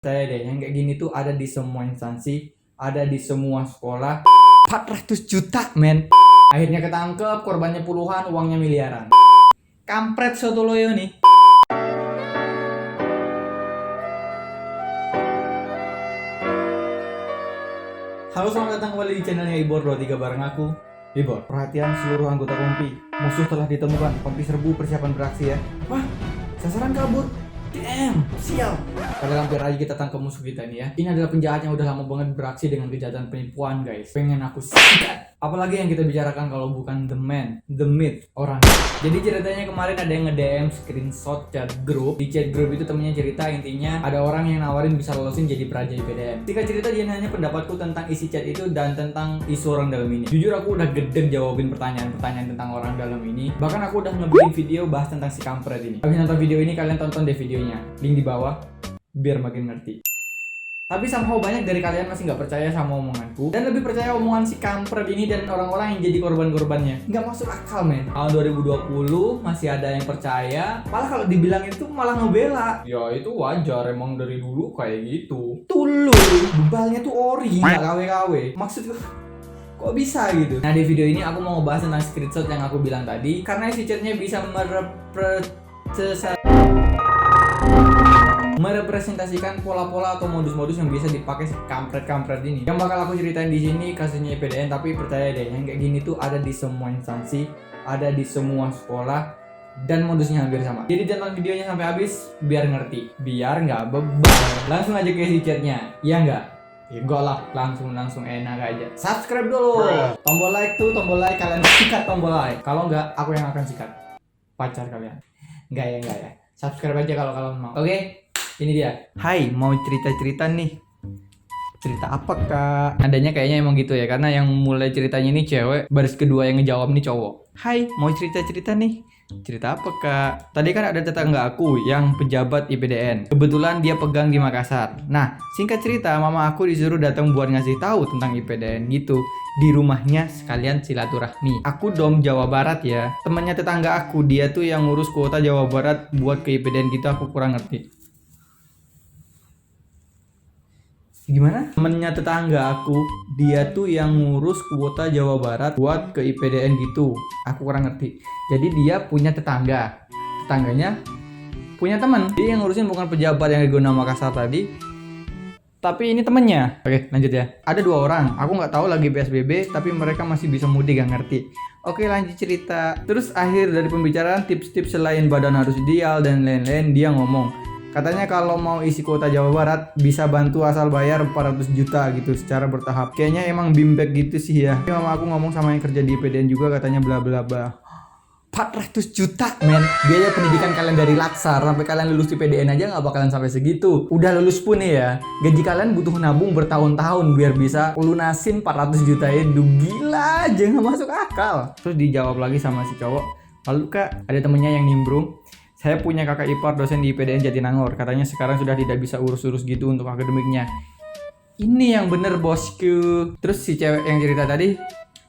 Saya deh, yang kayak gini tuh ada di semua instansi, ada di semua sekolah. 400 juta, men. Akhirnya ketangkep, korbannya puluhan, uangnya miliaran. Kampret Soetoloyo nih. Halo, selamat datang kembali di channelnya Ibor 23 bareng aku, Ibor. Perhatian seluruh anggota kompi. Musuh telah ditemukan. Kompi serbu, persiapan beraksi ya. Wah, sasaran kabur. Damn, sial. Padahal hampir aja kita tangkap musuh kita nih ya. Ini adalah penjahat yang udah lama banget beraksi dengan kejahatan penipuan, guys. Pengen aku sikat. Apalagi yang kita bicarakan kalau bukan the man, the myth, orang. Jadi ceritanya kemarin ada yang nge-DM screenshot chat grup. Di chat grup itu temennya cerita, intinya ada orang yang nawarin bisa lolosin jadi praja IPDN. Singkat cerita dia nanya pendapatku tentang isi chat itu dan tentang isu orang dalam ini. Jujur aku udah gedeg jawabin pertanyaan-pertanyaan tentang orang dalam ini. Bahkan aku udah ngebikin video bahas tentang si kampret ini. Habis nonton video ini kalian tonton deh videonya. Link di bawah biar makin ngerti. Tapi somehow banyak dari kalian masih nggak percaya sama omonganku dan lebih percaya omongan si kampret ini dan orang-orang yang jadi korban-korbannya. Nggak masuk akal, men. Tahun 2020 masih ada yang percaya, malah kalau dibilang itu malah ngebela. Ya itu wajar, emang dari dulu kayak gitu. Tulu, bebalnya tuh ori, nggak KW-KW. Maksudku kok bisa gitu? Nah, di video ini aku mau ngebahas tentang screenshot yang aku bilang tadi, karena isi chatnya bisa merepresentasikan pola-pola atau modus-modus yang bisa dipakai kampret-kampret ini. Yang bakal aku ceritain di sini kasusnya IPDN, tapi percaya deh, yang kayak gini tuh ada di semua instansi, ada di semua sekolah, dan modusnya hampir sama. Jadi tonton videonya sampai habis biar ngerti, biar nggak bebal. Langsung aja ke isi chatnya, ya nggak? Ya enggak lah, langsung enak aja. Subscribe dulu. Tombol like tuh, tombol like kalian sikat tombol like. Kalau enggak, aku yang akan sikat pacar kalian. Enggak ya. Subscribe aja kalau kalian mau. Oke? Ini dia. Hai, mau cerita-cerita nih. Cerita apa, Kak? Nadanya kayaknya emang gitu ya, karena yang mulai ceritanya ini cewek, baris kedua yang ngejawab nih cowok. Hai, mau cerita-cerita nih. Cerita apa, Kak? Tadi kan ada tetangga aku yang pejabat IPDN. Kebetulan dia pegang di Makassar. Nah, singkat cerita, mama aku disuruh datang buat ngasih tahu tentang IPDN gitu. Di rumahnya sekalian silaturahmi. Aku dom Jawa Barat ya. Temannya tetangga aku, dia tuh yang ngurus kuota Jawa Barat buat ke IPDN gitu, aku kurang ngerti. Gimana? Temennya tetangga aku, dia tuh yang ngurus kuota Jawa Barat buat ke IPDN gitu. Aku kurang ngerti. Jadi dia punya tetangga. Tetangganya punya teman. Dia yang ngurusin bukan pejabat yang di Guna Makassar tadi, tapi ini temennya. Oke, lanjut ya. Ada 2 orang. Aku nggak tahu lagi PSBB, tapi mereka masih bisa mudik, gak ngerti. Oke, lanjut cerita. Terus akhir dari pembicaraan tips-tips selain badan harus ideal dan lain-lain, dia ngomong. Katanya kalau mau isi kuota Jawa Barat bisa bantu asal bayar 400 juta gitu secara bertahap. Kayaknya emang bimbek gitu sih ya. Tapi mama aku ngomong sama yang kerja di IPDN juga, katanya bla bla bla. 400 juta, men. Biaya pendidikan kalian dari Latsar sampai kalian lulus IPDN aja nggak bakalan sampai segitu. Udah lulus pun nih ya, gaji kalian butuh nabung bertahun-tahun biar bisa lunasin 400 juta itu. Gila aja, nggak masuk akal. Terus dijawab lagi sama si cowok. Lalu, Kak, ada temennya yang nimbrung. Saya punya kakak ipar dosen di IPDN Jatinangor. Katanya sekarang sudah tidak bisa urus-urus gitu untuk akademiknya. Ini yang bener, bosku. Terus si cewek yang cerita tadi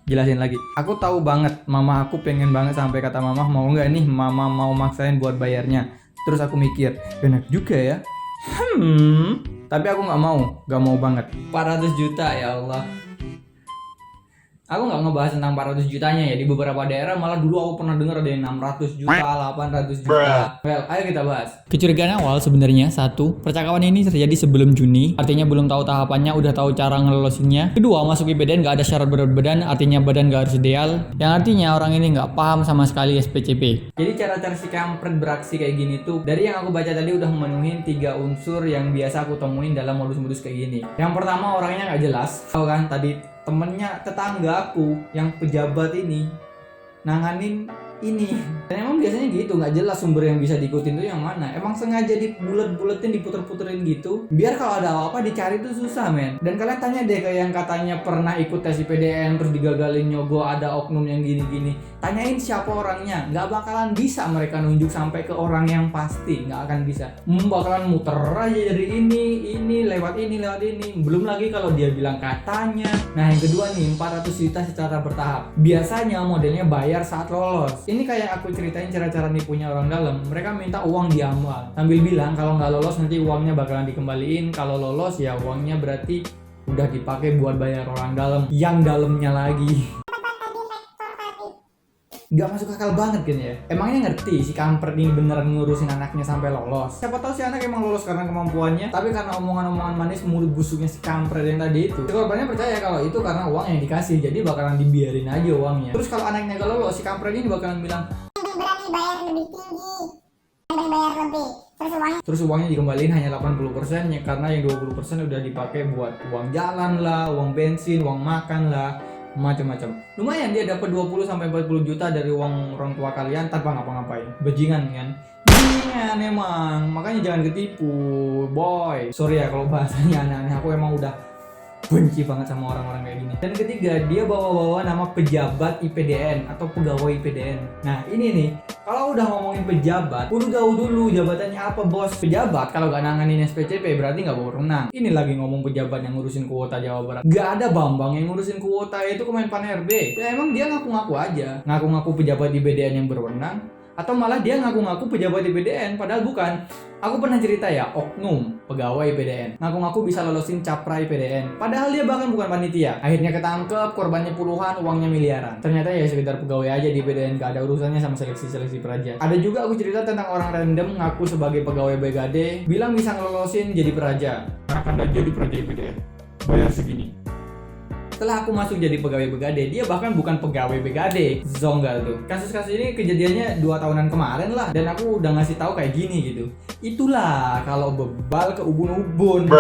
jelasin lagi. Aku tahu banget, mama aku pengen banget sampai kata mama, mau nggak nih mama mau maksain buat bayarnya. Terus aku mikir, enak juga ya. Tapi aku nggak mau banget. 400 juta ya Allah. Aku nggak ngebahas tentang 400 jutanya ya. Di beberapa daerah malah dulu aku pernah dengar ada yang 600 juta, 800 juta. Well, ayo kita bahas. Kecurigaan awal sebenarnya, 1, percakapan ini terjadi sebelum Juni. Artinya belum tahu tahapannya, udah tahu cara ngelolosinnya. 2, masuk IPDN nggak ada syarat berat badan, artinya badan nggak harus ideal. Yang artinya orang ini nggak paham sama sekali SPCP. Jadi cara-cara si kampret beraksi kayak gini tuh, dari yang aku baca tadi udah memenuhi 3 unsur yang biasa aku temuin dalam modus-modus kayak gini. Yang pertama, orangnya nggak jelas. Tahu kan tadi temennya tetangga aku yang pejabat ini nanganin ini, dan emang biasanya gitu, nggak jelas sumber yang bisa diikutin tuh yang mana. Emang sengaja dibulet-buletin, diputer-puterin gitu biar kalau ada apa-apa dicari tuh susah, men. Dan kalian tanya deh kayak yang katanya pernah ikut tes IPDN terus digagalin nyogok, ada oknum yang gini-gini, tanyain siapa orangnya. Nggak bakalan bisa mereka nunjuk sampai ke orang yang pasti, nggak akan bisa. Bakalan muter aja dari ini lewat ini. Belum lagi kalau dia bilang katanya. Nah yang kedua nih, 400 juta secara bertahap. Biasanya modelnya bayar saat lolos. Ini kayak aku ceritain cara-cara nipunya orang dalam. Mereka minta uang di awal sambil bilang kalau nggak lolos nanti uangnya bakalan dikembaliin, kalau lolos ya uangnya berarti udah dipakai buat bayar orang dalam yang dalamnya lagi. Gak masuk akal banget kan ya. Emangnya ngerti si kampret ini beneran ngurusin anaknya sampai lolos? Siapa tahu si anak emang lolos karena kemampuannya, tapi karena omongan-omongan manis mulut busuknya si kampret yang tadi itu. Si korbannya percaya kalau itu karena uang yang dikasih, jadi bakalan dibiarin aja uangnya. Terus kalau anaknya gak lolos, si kampret ini bakalan bilang berani bayar lebih tinggi, berani bayar lebih. Terus uangnya dikembaliin hanya 80% ya, karena yang 20% udah dipakai buat uang jalan lah, uang bensin, uang makan lah, macam-macam. Lumayan dia dapat 20-40 juta dari uang orang tua kalian tanpa ngapa-ngapain. Bajingan kan? Bajingan emang. Makanya jangan ketipu, boy. Sorry ya kalau bahasanya aneh-aneh. Aku emang udah benci banget sama orang-orang kayak gini. Dan ketiga, dia bawa-bawa nama pejabat IPDN atau pegawai IPDN. Nah ini nih, kalau udah ngomongin pejabat, udah tahu dulu jabatannya apa bos. Pejabat kalau gak nanganin SPCP berarti gak berwenang. Ini lagi ngomong pejabat yang ngurusin kuota Jawa Barat. Gak ada Bambang yang ngurusin kuota, itu Kemenpan RB. Ya emang dia ngaku-ngaku aja, ngaku-ngaku pejabat IPDN yang berwenang, atau malah dia ngaku-ngaku pejabat IPDN padahal bukan. Aku pernah cerita ya, oknum pegawai IPDN ngaku-ngaku bisa lolosin capra IPDN padahal dia bahkan bukan panitia. Akhirnya ketangkep, korbannya puluhan, uangnya miliaran. Ternyata ya sekedar pegawai aja di IPDN, gak ada urusannya sama seleksi peraja. Ada juga aku cerita tentang orang random ngaku sebagai pegawai BGD, bilang bisa ngelolosin jadi peraja. Akan jadi peraja IPDN, bayar segini. Setelah aku masuk jadi pegawai BGD, dia bahkan bukan pegawai BGD. Zonggal tuh. Kasus-kasus ini kejadiannya 2 tahunan kemarin lah, dan aku udah ngasih tahu kayak gini gitu. Itulah kalau bebal ke ubun-ubun.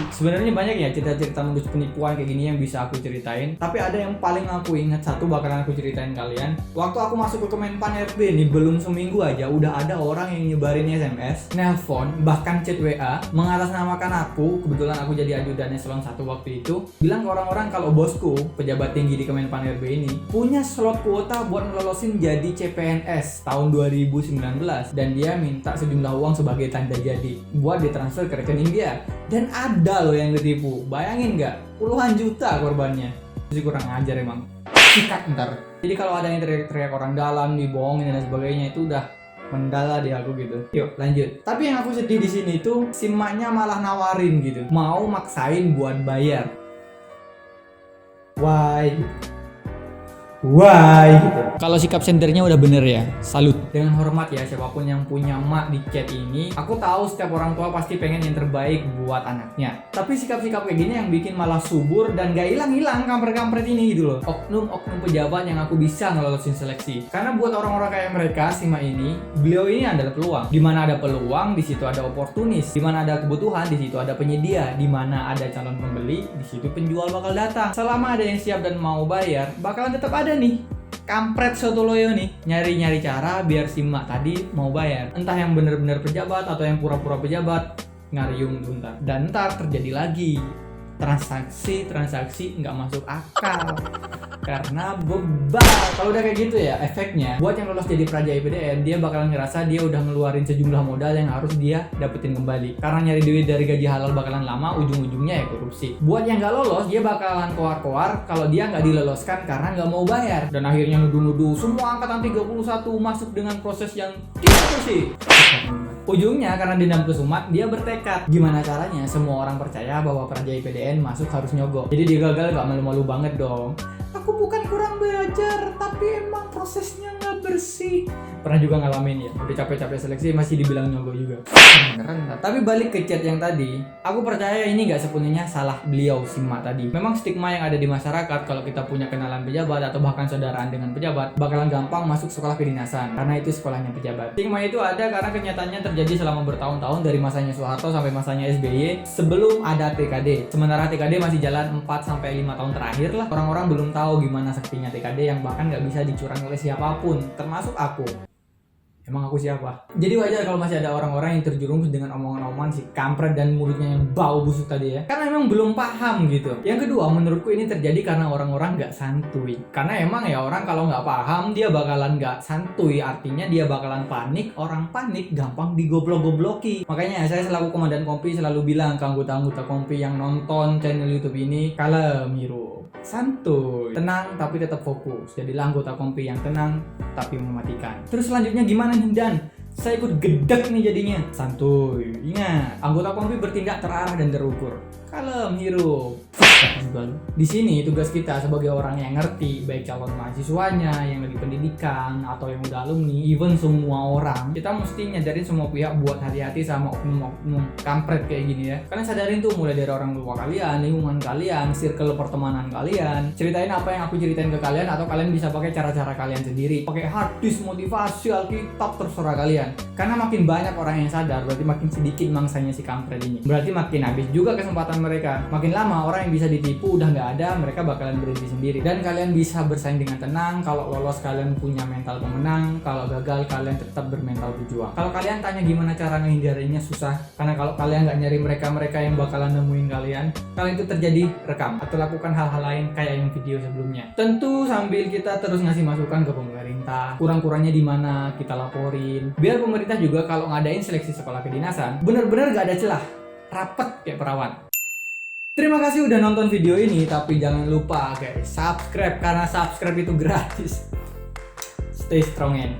Sebenarnya banyak ya cerita-cerita modus penipuan kayak gini yang bisa aku ceritain, tapi ada yang paling aku ingat satu bakalan aku ceritain kalian. Waktu aku masuk ke Kemenpan RB nih, belum seminggu aja udah ada orang yang nyebarin SMS, nelpon, bahkan chat WA mengatasnamakan aku. Kebetulan aku jadi ajudan eselon 1 waktu itu, bilang ke orang kalau bosku, pejabat tinggi di Kemenpan RB ini, punya slot kuota buat ngelolosin jadi CPNS tahun 2019, dan dia minta sejumlah uang sebagai tanda jadi buat ditransfer ke rekening dia. Dan ada loh yang ketipu. Bayangin nggak? Puluhan juta korbannya. Jadi kurang ajar emang. Sikat ntar. Jadi kalau ada yang teriak-teriak orang dalam, dibohongin dan sebagainya, itu udah mendala di aku gitu. Yuk lanjut. Tapi yang aku sedih di sini tuh, si maknya malah nawarin gitu, mau maksain buat bayar. Why gitu. Kalau sikap sendernya udah bener ya, salut. Dengan hormat ya siapapun yang punya mak di chat ini. Aku tahu setiap orang tua pasti pengen yang terbaik buat anaknya, tapi sikap-sikap kayak gini yang bikin malah subur dan gak hilang-hilang kampret-kampret ini gitu loh. Oknum-oknum pejabat yang aku bisa ngelolosin seleksi. Karena buat orang-orang kayak mereka, si mak ini, beliau ini adalah peluang. Dimana ada peluang, di situ ada oportunis. Dimana ada kebutuhan, di situ ada penyedia. Dimana ada calon pembeli, di situ penjual bakal datang. Selama ada yang siap dan mau bayar, bakalan tetap ada nih kampret Soetoloyo nih nyari-nyari cara biar si mak tadi mau bayar. Entah yang bener-bener pejabat atau yang pura-pura pejabat, ngariung bentar. Dan ntar terjadi lagi transaksi nggak masuk akal karena bebal. Kalau udah kayak gitu ya, efeknya buat yang lolos jadi peraja IPDN, dia bakalan ngerasa dia udah ngeluarin sejumlah modal yang harus dia dapetin kembali. Karena nyari duit dari gaji halal bakalan lama, ujung-ujungnya ya korupsi. Buat yang nggak lolos, dia bakalan koar-koar kalau dia nggak diloloskan karena nggak mau bayar, dan akhirnya nuduh-nuduh semua angkatan 31 masuk dengan proses yang tidak bersih. Ujungnya karena dendam kesumat, dia bertekad gimana caranya semua orang percaya bahwa peraja IPDN masuk harus nyogok. Jadi dia gagal gak malu-malu banget dong. Aku bukan kurang belajar, tapi emang prosesnya gak bersih. Pernah juga ngalamin ya, udah capek-capek seleksi masih dibilang nyogok juga. Beneran. Tapi balik ke chat yang tadi, aku percaya ini gak sepenuhnya salah beliau si mak tadi. Memang stigma yang ada di masyarakat kalau kita punya kenalan pejabat atau bahkan saudaraan dengan pejabat, bakalan gampang masuk sekolah kedinasan karena itu sekolahnya pejabat. Stigma itu ada karena kenyataannya terjadi selama bertahun-tahun dari masanya Soeharto sampai masanya SBY sebelum ada TKD. Sementara TKD masih jalan 4-5 tahun terakhir lah. Orang-orang belum tahu gimana saktinya TKD yang bahkan gak bisa dicurang oleh siapapun, termasuk aku. Emang aku siapa? Jadi wajar kalau masih ada orang-orang yang terjerumus dengan omongan-omongan si kampret dan mulutnya yang bau busuk tadi ya. Karena emang belum paham gitu. Yang kedua, menurutku ini terjadi karena orang-orang nggak santuy. Karena emang ya orang kalau nggak paham dia bakalan nggak santuy. Artinya dia bakalan panik. Orang panik gampang digoblok-gobloki. Makanya saya selaku komandan kompi selalu bilang ke anggota-anggota kompi yang nonton channel YouTube ini, kalem hero, santuy, tenang tapi tetap fokus. Jadilah anggota kompi yang tenang tapi mematikan. Terus selanjutnya gimana nih Dan? Saya ikut gedek nih jadinya. Santuy. Ingat, anggota kompi bertindak terarah dan terukur. Kalem hero. Di sini tugas kita sebagai orang yang ngerti, baik calon mahasiswanya, yang lagi pendidikan, atau yang udah alumni, even semua orang, kita mesti nyadarin semua pihak buat hati-hati sama oknum-oknum kampret kayak gini ya. Kalian sadarin tuh mulai dari orang tua kalian, lingkungan kalian, circle pertemanan kalian. Ceritain apa yang aku ceritain ke kalian, atau kalian bisa pakai cara-cara kalian sendiri. Pakai harddisk, motivasi, Alkitab, terserah kalian. Karena makin banyak orang yang sadar, berarti makin sedikit mangsanya si kampret ini. Berarti makin habis juga kesempatan mereka. Makin lama orang yang bisa ditipu udah nggak ada, mereka bakalan berhenti sendiri. Dan kalian bisa bersaing dengan tenang. Kalau lolos kalian punya mental pemenang, kalau gagal kalian tetap bermental berjuang. Kalau kalian tanya gimana cara ngehindarinya, susah. Karena kalau kalian nggak nyari mereka yang bakalan nemuin kalian itu terjadi, rekam atau lakukan hal-hal lain kayak yang video sebelumnya. Tentu sambil kita terus ngasih masukan ke pemerintah, kurang-kurangnya di mana kita laporin. Biar pemerintah juga kalau ngadain seleksi sekolah kedinasan bener-bener nggak ada celah, rapet kayak perawan. Terima kasih udah nonton video ini, tapi jangan lupa guys, subscribe karena subscribe itu gratis. Stay strong and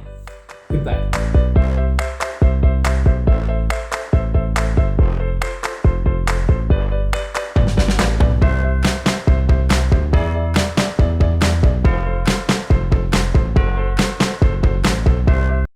goodbye.